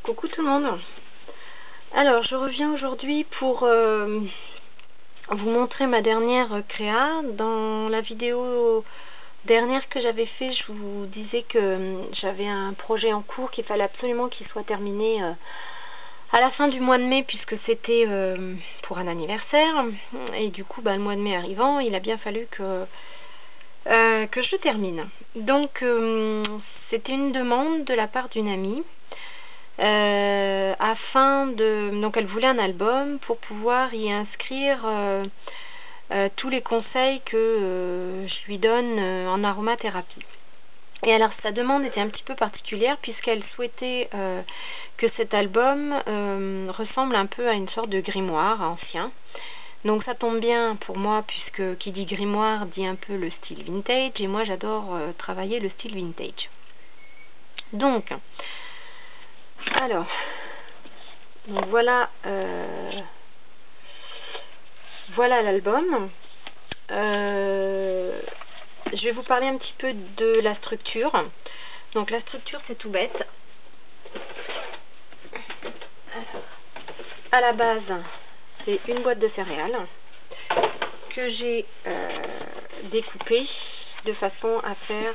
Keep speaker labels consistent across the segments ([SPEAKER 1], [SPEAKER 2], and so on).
[SPEAKER 1] Coucou tout le monde. Alors je reviens aujourd'hui pour vous montrer ma dernière créa. Dans la vidéo dernière que j'avais fait, je vous disais que j'avais un projet en cours qu'il fallait absolument qu'il soit terminé à la fin du mois de mai, puisque c'était pour un anniversaire. Et du coup le mois de mai arrivant, il a bien fallu que je le termine. Donc c'était une demande de la part d'une amie. Donc elle voulait un album pour pouvoir y inscrire tous les conseils que je lui donne en aromathérapie. Et alors sa demande était un petit peu particulière, puisqu'elle souhaitait que cet album ressemble un peu à une sorte de grimoire ancien. Donc ça tombe bien pour moi, puisque qui dit grimoire dit un peu le style vintage, et moi j'adore travailler le style vintage. Donc voilà l'album. Je vais vous parler un petit peu de la structure. Donc la structure, c'est tout bête. À la base, c'est une boîte de céréales que j'ai découpée de façon à faire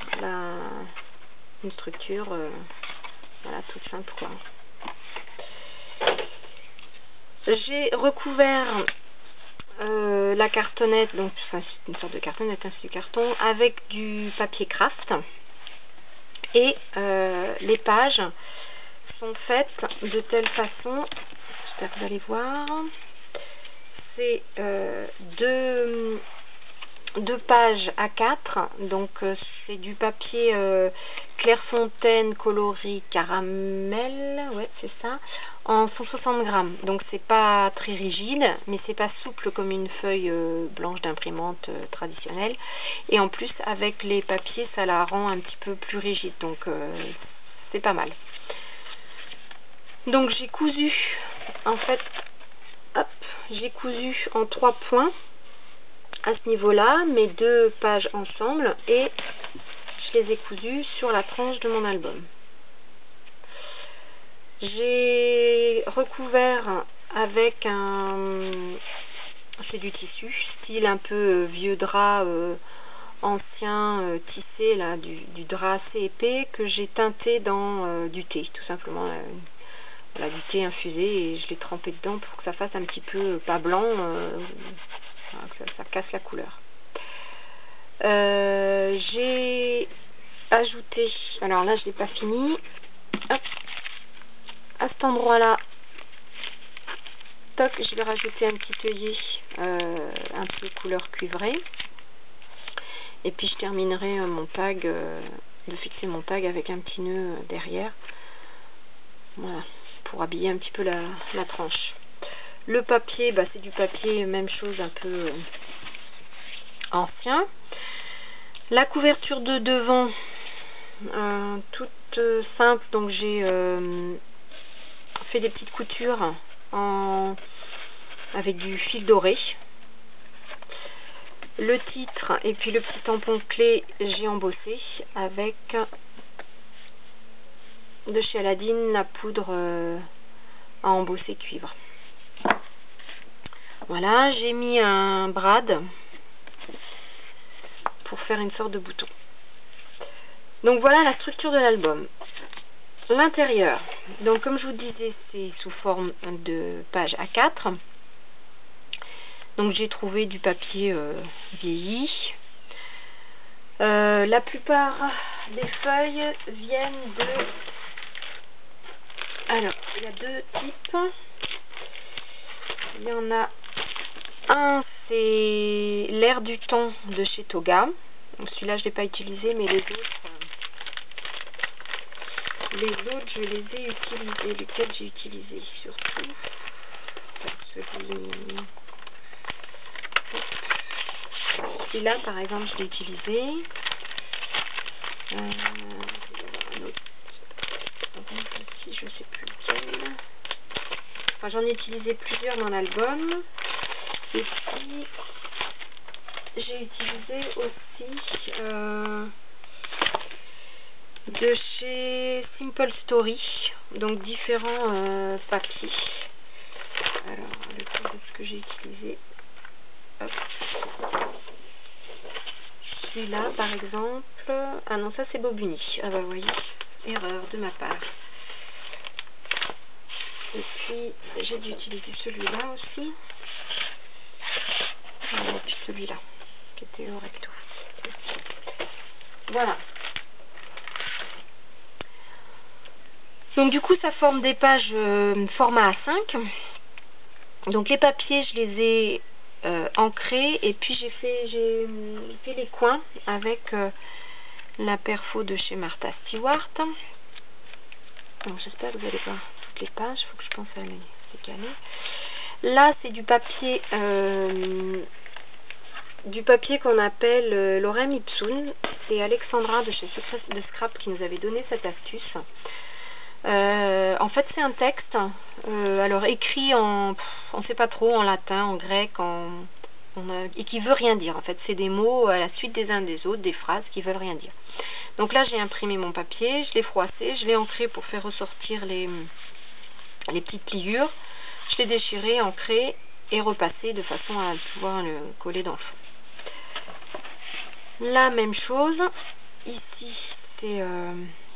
[SPEAKER 1] une structure voilà, toute simple quoi. J'ai recouvert la cartonnette, donc enfin, c'est une sorte de cartonnette, c'est du carton, avec du papier craft. Et les pages sont faites de telle façon, j'espère que vous allez voir, c'est deux pages A4, donc c'est du papier Clairefontaine coloris caramel, ouais c'est ça, en 160 grammes. Donc c'est pas très rigide, mais c'est pas souple comme une feuille blanche d'imprimante traditionnelle. Et en plus avec les papiers, ça la rend un petit peu plus rigide, donc c'est pas mal. Donc j'ai cousu, en fait, hop, j'ai cousu en 3 points à ce niveau-là, mes deux pages ensemble, et je les ai cousues sur la tranche de mon album. J'ai recouvert avec c'est du tissu, style un peu vieux drap ancien tissé, là, du drap assez épais que j'ai teinté dans du thé, tout simplement. Voilà, du thé infusé, et je l'ai trempé dedans pour que ça fasse un petit peu, pas blanc, que ça casse la couleur. J'ai ajouté, alors là je l'ai pas fini, hop, à cet endroit là, toc, je vais rajouter un petit œillet un peu couleur cuivrée, et puis je terminerai mon tag, de fixer mon tag avec un petit nœud derrière, voilà, pour habiller un petit peu la tranche. Le papier, c'est du papier, même chose, un peu ancien. La couverture de devant, toute simple, donc j'ai fait des petites coutures avec du fil doré. Le titre et puis le petit tampon clé, j'ai embossé avec de chez Aladine la poudre à embosser cuivre. Voilà, j'ai mis un brad pour faire une sorte de bouton. Donc voilà la structure de l'album. L'intérieur, donc comme je vous disais, c'est sous forme de page A4. Donc j'ai trouvé du papier vieilli. La plupart des feuilles viennent de... Alors, il y a deux types. Il y en a un, c'est l'air du temps de chez Toga. Celui-là, je ne l'ai pas utilisé, mais les autres, je les ai utilisés. Lesquels j'ai utilisé surtout? Celui-là, par exemple, je l'ai utilisé. Un autre. Je ne sais plus lequel. Enfin, j'en ai utilisé plusieurs dans l'album. Et puis, j'ai utilisé aussi de chez Simple Story. donc différents papiers. Alors, lequel est-ce que j'ai utilisé? Hop. Celui-là, par exemple. Ah non, ça c'est Bobuni. Ah bah, vous voyez, erreur de ma part. Et puis, j'ai dû utiliser celui-là aussi. Et puis celui-là, qui était au recto. Voilà. Donc du coup, ça forme des pages format A5. Donc les papiers, je les ai ancrés, et puis j'ai fait les coins avec la perfo de chez Martha Stewart. Donc j'espère que vous allez voir toutes les pages. Il faut que je pense à les décaler. Là, c'est du papier qu'on appelle l'Orem Ipsum. C'est Alexandra de chez Secret de Scrap qui nous avait donné cette astuce. En fait, c'est un texte, alors écrit en, on ne sait pas trop, en latin, en grec, et qui veut rien dire. En fait, c'est des mots à la suite des uns des autres, des phrases qui veulent rien dire. Donc là, j'ai imprimé mon papier, je l'ai froissé, je l'ai ancré pour faire ressortir les petites pliures. Je l'ai déchiré, ancré et repassé de façon à pouvoir le coller dans le fond. La même chose, ici, c'est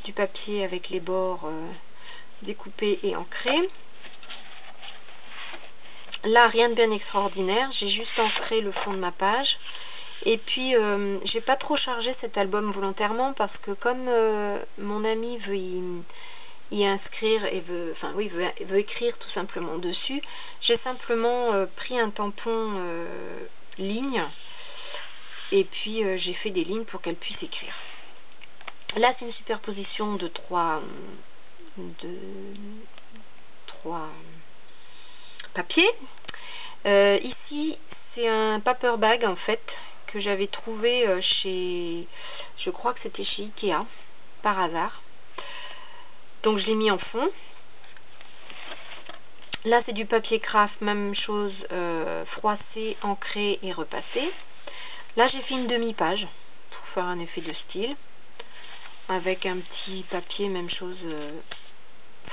[SPEAKER 1] du papier avec les bords découpés et ancrés. Là, rien de bien extraordinaire, j'ai juste ancré le fond de ma page. Et puis, j'ai pas trop chargé cet album volontairement parce que comme mon ami veut y inscrire et veut écrire tout simplement dessus, j'ai simplement pris un tampon ligne et puis j'ai fait des lignes pour qu'elle puisse écrire. Là, c'est une superposition de trois papiers. Ici, c'est un paper bag en fait que j'avais trouvé chez, je crois que c'était chez Ikea par hasard. Donc je l'ai mis en fond. Là, c'est du papier craft, même chose, froissé, ancré et repassé. Là, j'ai fait une demi-page pour faire un effet de style, avec un petit papier, même chose,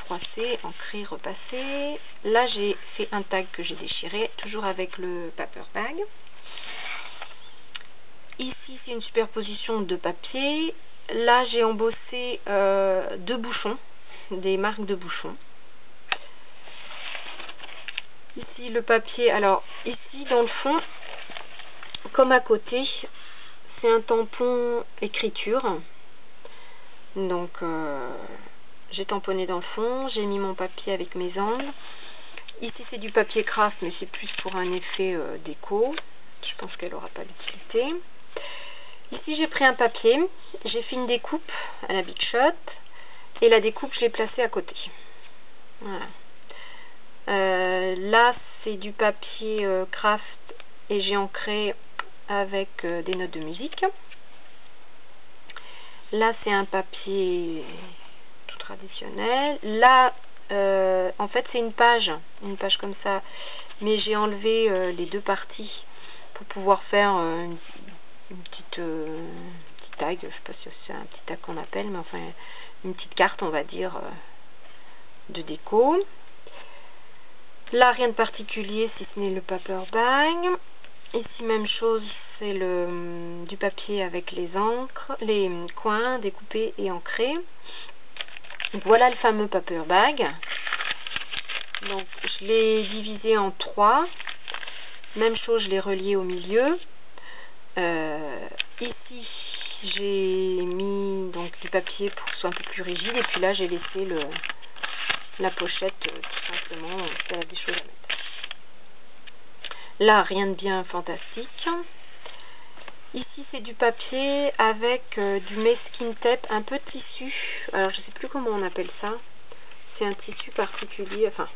[SPEAKER 1] froissé, ancré, repassé. Là, j'ai fait un tag que j'ai déchiré, toujours avec le paper bag. Ici, c'est une superposition de papier. Là, j'ai embossé deux bouchons, des marques de bouchons. Ici, le papier. Alors, ici, dans le fond, comme à côté, c'est un tampon écriture. Donc, j'ai tamponné dans le fond, j'ai mis mon papier avec mes angles. Ici, c'est du papier craft, mais c'est plus pour un effet déco. Je pense qu'elle n'aura pas d'utilité. Ici, j'ai pris un papier, j'ai fait une découpe à la Big Shot, et la découpe, je l'ai placée à côté. Voilà. Là, c'est du papier craft, et j'ai ancré avec des notes de musique. Là, c'est un papier tout traditionnel. Là, en fait, c'est une page comme ça, mais j'ai enlevé les deux parties pour pouvoir faire une petite tag. Je sais pas si c'est un petit tag qu'on appelle, mais enfin une petite carte, on va dire, de déco. Là, rien de particulier si ce n'est le paper bag. Ici, même chose, c'est du papier avec les encres, les coins découpés et ancrés. Donc, voilà le fameux paper bag. Donc, je l'ai divisé en 3. Même chose, je l'ai relié au milieu. Ici, j'ai mis donc du papier pour que ce soit un peu plus rigide. Et puis là, j'ai laissé la pochette tout simplement. Ça a des choses à mettre. Là, rien de bien fantastique. Ici, c'est du papier avec du masking tape, un peu de tissu. Alors, je sais plus comment on appelle ça. C'est un tissu particulier. Enfin,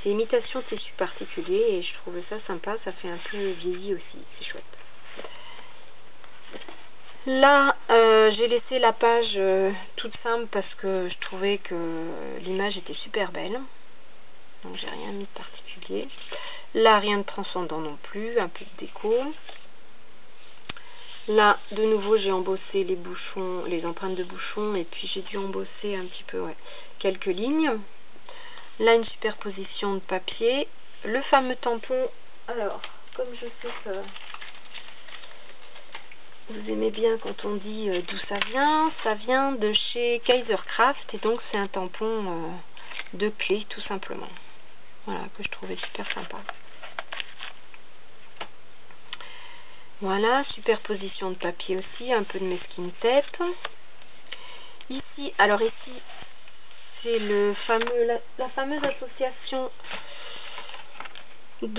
[SPEAKER 1] c'est imitation tissu particulier. Et je trouvais ça sympa. Ça fait un peu vieilli aussi. C'est chouette. Là, j'ai laissé la page toute simple parce que je trouvais que l'image était super belle. Donc, j'ai rien mis de particulier. Là, rien de transcendant non plus, un peu de déco. Là, de nouveau, j'ai embossé les bouchons, les empreintes de bouchons, et puis j'ai dû embosser un petit peu, ouais, quelques lignes. Là, une superposition de papier. Le fameux tampon. Alors, comme je sais que vous aimez bien quand on dit d'où ça vient de chez Kaisercraft, et donc c'est un tampon de clé tout simplement. Voilà, que je trouvais super sympa. Voilà, superposition de papier aussi, un peu de masking tape. Ici, alors ici, c'est le fameux, la fameuse association des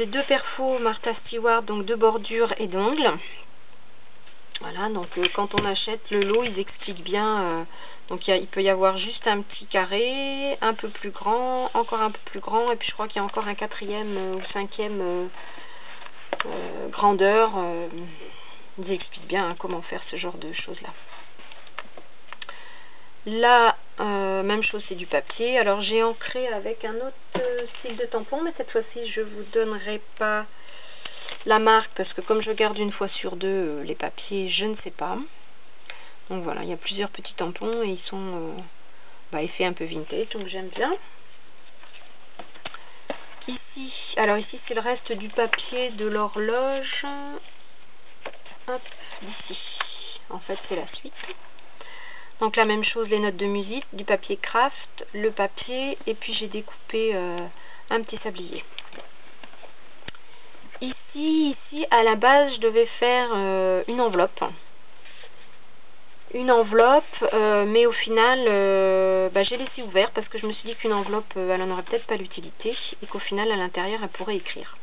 [SPEAKER 1] deux perfos Martha Stewart, donc de bordure et d'ongles. Voilà, donc quand on achète le lot, ils expliquent bien. Donc il peut y avoir juste un petit carré, un peu plus grand, encore un peu plus grand, et puis je crois qu'il y a encore un quatrième ou cinquième grandeur. Ils expliquent bien hein, comment faire ce genre de choses là. Là, même chose, c'est du papier. Alors j'ai ancré avec un autre style de tampon, mais cette fois-ci je vous donnerai pas la marque parce que comme je garde une fois sur deux les papiers, je ne sais pas. Donc voilà, il y a plusieurs petits tampons et ils sont effet un peu vintage, donc j'aime bien. Ici, alors ici c'est le reste du papier de l'horloge. Hop, ici. En fait c'est la suite. Donc la même chose, les notes de musique, du papier craft, le papier, et puis j'ai découpé un petit sablier. Ici, à la base, je devais faire une enveloppe. Mais au final, j'ai laissé ouvert parce que je me suis dit qu'une enveloppe, elle n'en aurait peut-être pas l'utilité, et qu'au final, à l'intérieur, elle pourrait écrire.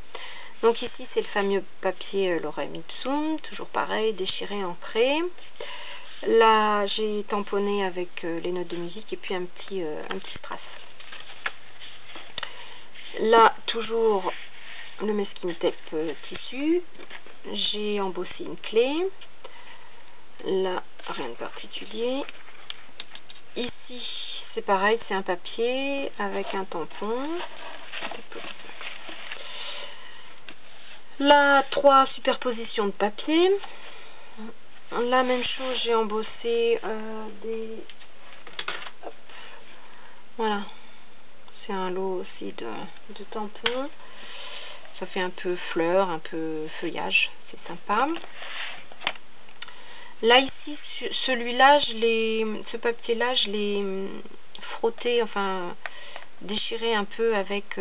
[SPEAKER 1] Donc ici, c'est le fameux papier Lorem Ipsum, toujours pareil, déchiré, ancré. Là, j'ai tamponné avec les notes de musique et puis un petit strass. Là, toujours le masking tape tissu. J'ai embossé une clé. Là, rien de particulier. Ici, c'est pareil, c'est un papier avec un tampon. Là, 3 superpositions de papier. La même chose, j'ai embossé hop. Voilà, c'est un lot aussi de tampons. Ça fait un peu fleur, un peu feuillage, c'est sympa. Là ici, celui-là, ce papier-là, je l'ai frotté, enfin déchiré un peu avec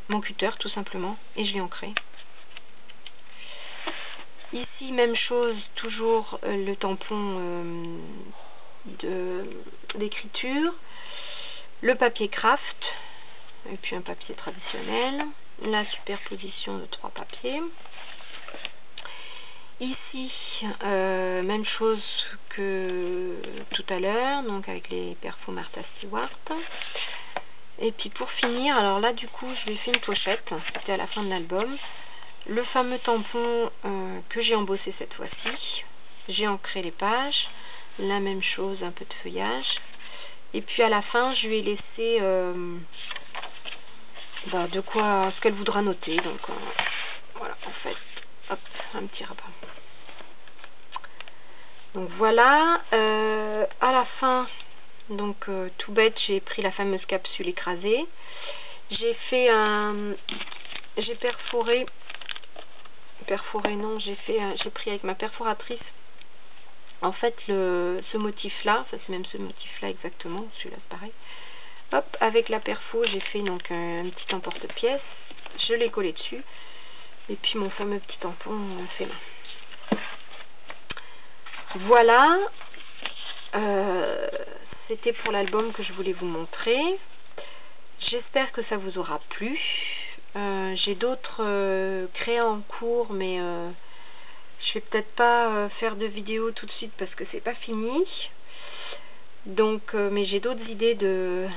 [SPEAKER 1] mon cutter tout simplement, et je l'ai ancré. Ici, même chose, toujours le tampon d'écriture, le papier craft, et puis un papier traditionnel, la superposition de 3 papiers. Ici, même chose que tout à l'heure, donc avec les perfos Martha Stewart. Et puis pour finir, alors là du coup, je lui ai fait une pochette, c'était à la fin de l'album. Le fameux tampon que j'ai embossé cette fois-ci, j'ai ancré les pages, la même chose, un peu de feuillage, et puis à la fin je lui ai laissé de quoi, ce qu'elle voudra noter, donc voilà, en fait, hop, un petit rabat. Donc voilà, à la fin, donc tout bête, j'ai pris la fameuse capsule écrasée, j'ai fait j'ai perforé non, j'ai pris avec ma perforatrice en fait ce motif là, ça c'est même ce motif là exactement, celui-là c'est pareil. Hop, avec la perfo j'ai fait donc un petit emporte-pièce, je l'ai collé dessus, et puis mon fameux petit tampon fait main. Voilà, c'était pour l'album que je voulais vous montrer. J'espère que ça vous aura plu. J'ai d'autres créas en cours, mais je vais peut-être pas faire de vidéo tout de suite parce que c'est pas fini. Donc, mais j'ai d'autres idées de